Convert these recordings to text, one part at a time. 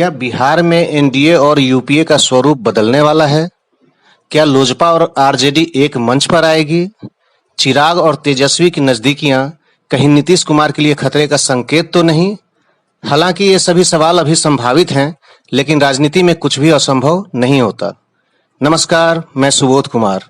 क्या बिहार में एनडीए और यूपीए का स्वरूप बदलने वाला है? क्या लोजपा और आरजेडी एक मंच पर आएगी? चिराग और तेजस्वी की नजदीकियां कहीं नीतीश कुमार के लिए खतरे का संकेत तो नहीं? हालांकि ये सभी सवाल अभी संभावित हैं, लेकिन राजनीति में कुछ भी असंभव नहीं होता। नमस्कार, मैं सुबोध कुमार।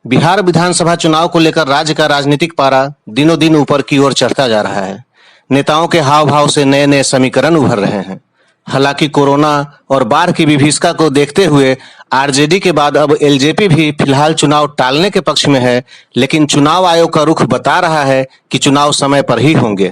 बिहार विधानसभा चुनाव को लेकर राज्य का राजनीतिक पारा दिनों दिन ऊपर की ओर चढ़ता जा रहा है। नेताओं के हाव भाव से नए नए समीकरण उभर रहे हैं। हालांकि कोरोना और बाढ़ की विभीषिका को देखते हुए आरजेडी के बाद अब एलजेपी भी फिलहाल चुनाव टालने के पक्ष में है, लेकिन चुनाव आयोग का रुख बता रहा है कि चुनाव समय पर ही होंगे।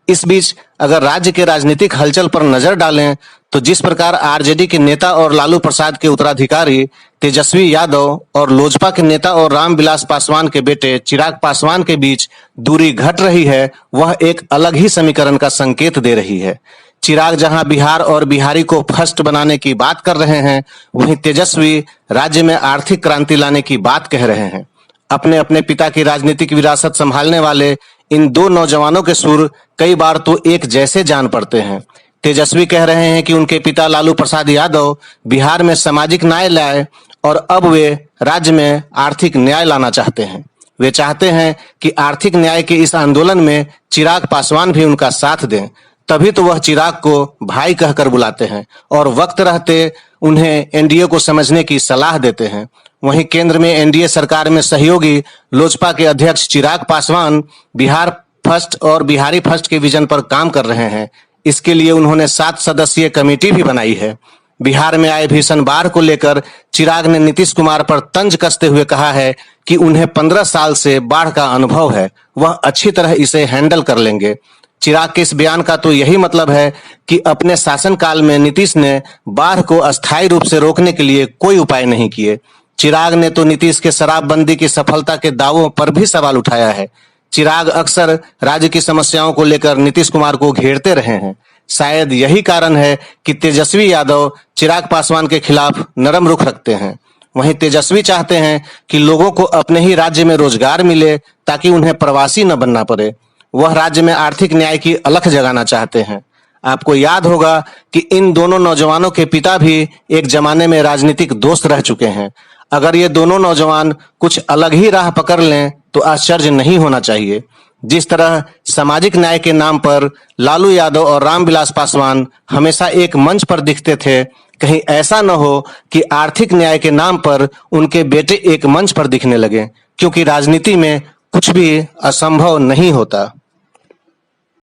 इस बीच अगर राज्य के राजनीतिक हलचल पर नजर डालें तो जिस प्रकार आरजेडी के नेता और लालू प्रसाद के उत्तराधिकारी तेजस्वी यादव और लोजपा के नेता और रामविलास पासवान के बेटे चिराग पासवान के बीच दूरी घट रही है, वह एक अलग ही समीकरण का संकेत दे रही है। चिराग जहां बिहार और बिहारी को फर्स्ट बनाने की बात कर रहे हैं, वहीं तेजस्वी राज्य में आर्थिक क्रांति लाने की बात कह रहे हैं। अपने अपने पिता की राजनीतिक विरासत संभालने वाले इन दो नौजवानों के सुर कई बार तो एक जैसे जान पड़ते हैं। तेजस्वी कह रहे हैं कि उनके पिता लालू प्रसाद यादव बिहार में सामाजिक न्याय लाए और अब वे राज्य में आर्थिक न्याय लाना चाहते हैं। वे चाहते हैं कि आर्थिक न्याय के इस आंदोलन में चिराग पासवान भी उनका साथ दें, तभी तो वह चिराग को भाई कहकर बुलाते हैं और वक्त रहते उन्हें एनडीए को समझने की सलाह देते हैं। वहीं केंद्र में एनडीए सरकार में सहयोगी लोजपा के अध्यक्ष चिराग पासवान बिहार फर्स्ट और बिहारी फर्स्ट के विजन पर काम कर रहे हैं। इसके लिए उन्होंने 7 सदस्यीय कमेटी भी बनाई है। बिहार में आए भीषण बाढ़ को लेकर चिराग ने नीतीश कुमार पर तंज कसते हुए कहा है कि उन्हें 15 साल से बाढ़ का अनुभव है, वह अच्छी तरह इसे हैंडल कर लेंगे। चिराग के इस बयान का तो यही मतलब है कि अपने शासनकाल में नीतीश ने बाढ़ को अस्थायी रूप से रोकने के लिए कोई उपाय नहीं किए। चिराग ने तो नीतीश के शराबबंदी की सफलता के दावों पर भी सवाल उठाया है। चिराग अक्सर राज्य की समस्याओं को लेकर नीतीश कुमार को घेरते रहे हैं। शायद यही कारण है कि तेजस्वी यादव चिराग पासवान के खिलाफ नरम रुख रखते हैं। वहीं तेजस्वी चाहते हैं कि लोगों को अपने ही राज्य में रोजगार मिले ताकि उन्हें प्रवासी न बनना पड़े। वह राज्य में आर्थिक न्याय की अलख जगाना चाहते हैं। आपको याद होगा कि इन दोनों नौजवानों के पिता भी एक जमाने में राजनीतिक दोस्त रह चुके हैं। अगर ये दोनों नौजवान कुछ अलग ही राह पकड़ लें तो आश्चर्य नहीं होना चाहिए। जिस तरह सामाजिक न्याय के नाम पर लालू यादव और रामविलास पासवान हमेशा एक मंच पर दिखते थे, कहीं ऐसा न हो कि आर्थिक न्याय के नाम पर उनके बेटे एक मंच पर दिखने लगे, क्योंकि राजनीति में कुछ भी असंभव नहीं होता।